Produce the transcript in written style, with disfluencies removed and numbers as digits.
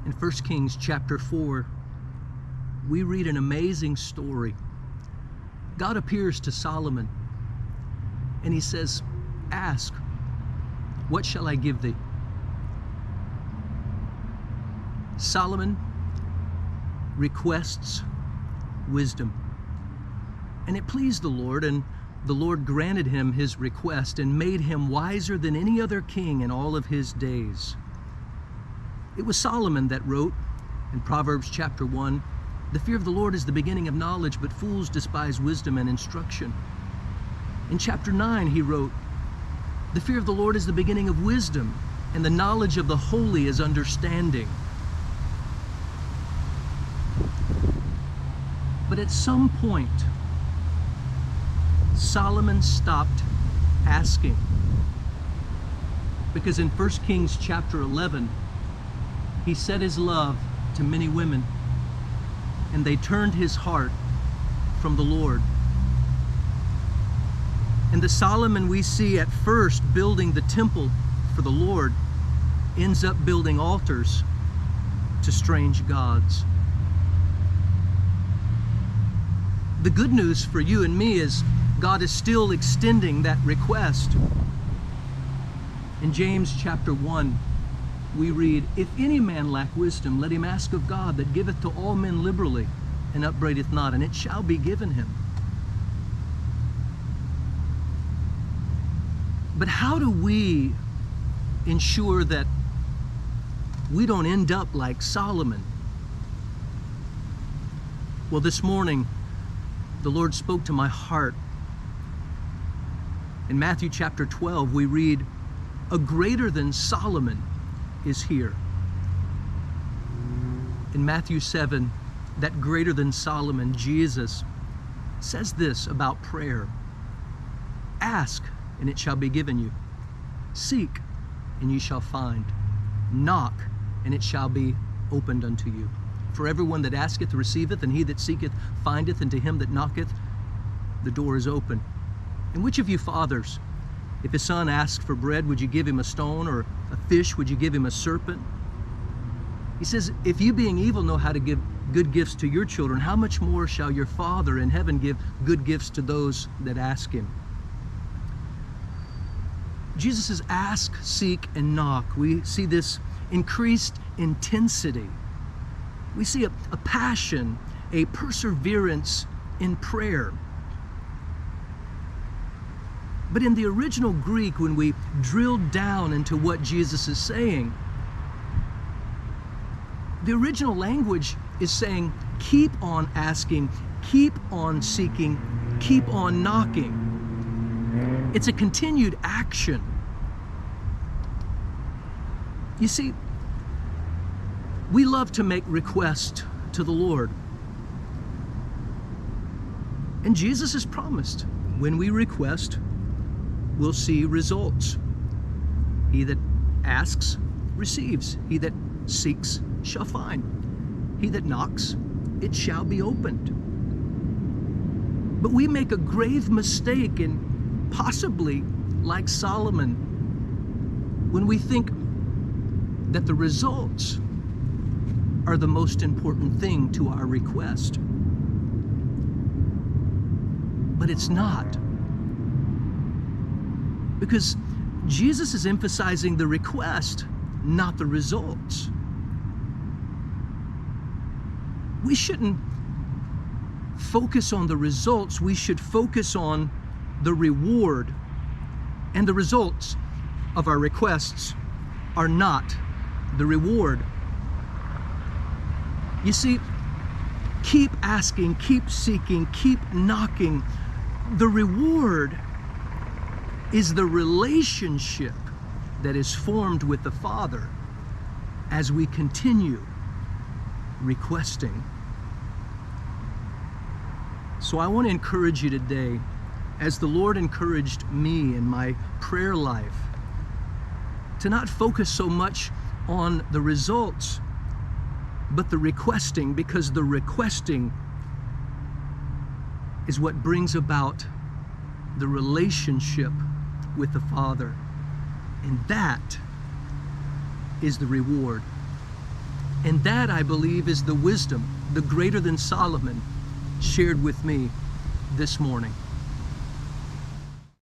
In 1 Kings chapter 4, we read an amazing story. God appears to Solomon and he says, "Ask, what shall I give thee?" Solomon requests wisdom. And it pleased the Lord, and the Lord granted him his request and made him wiser than any other king in all of his days. It was Solomon that wrote in Proverbs chapter 1, "The fear of the Lord is the beginning of knowledge, but fools despise wisdom and instruction." In chapter 9 he wrote, "The fear of the Lord is the beginning of wisdom, and the knowledge of the holy is understanding." But at some point, Solomon stopped asking. Because in 1 Kings chapter 11, he set his love to many women, and they turned his heart from the Lord. And the Solomon we see at first building the temple for the Lord ends up building altars to strange gods. The good news for you and me is God is still extending that request. In James chapter 1, we read, "If any man lack wisdom, let him ask of God, that giveth to all men liberally, and upbraideth not, and it shall be given him." But how do we ensure that we don't end up like Solomon? Well, this morning, the Lord spoke to my heart. In Matthew chapter 12, we read, "A greater than Solomon is here." In Matthew 7, that greater than Solomon, Jesus, says this about prayer: "Ask, and it shall be given you. Seek, and ye shall find. Knock, and it shall be opened unto you. For everyone that asketh receiveth, and he that seeketh findeth, and to him that knocketh the door is open." And which of you fathers, if his son asks for bread, would you give him a stone, or a fish, would you give him a serpent? He says, if you being evil know how to give good gifts to your children, how much more shall your Father in heaven give good gifts to those that ask him? Jesus says, ask, seek, and knock. We see this increased intensity. We see a passion, a perseverance in prayer. But in the original Greek, when we drill down into what Jesus is saying, the original language is saying, keep on asking, keep on seeking, keep on knocking. It's a continued action. You see, we love to make requests to the Lord. And Jesus has promised, when we request, we'll see results. He that asks receives. He that seeks shall find. He that knocks, it shall be opened. But we make a grave mistake, and possibly like Solomon, when we think that the results are the most important thing to our request. But it's not. Because Jesus is emphasizing the request, not the results. We shouldn't focus on the results. We should focus on the reward. And the results of our requests are not the reward. You see, keep asking, keep seeking, keep knocking. The reward is the relationship that is formed with the Father as we continue requesting. So I want to encourage you today, as the Lord encouraged me in my prayer life, to not focus so much on the results, but the requesting, because the requesting is what brings about the relationship with the Father. And that is the reward. And that, I believe, is the wisdom, the greater than Solomon, shared with me this morning.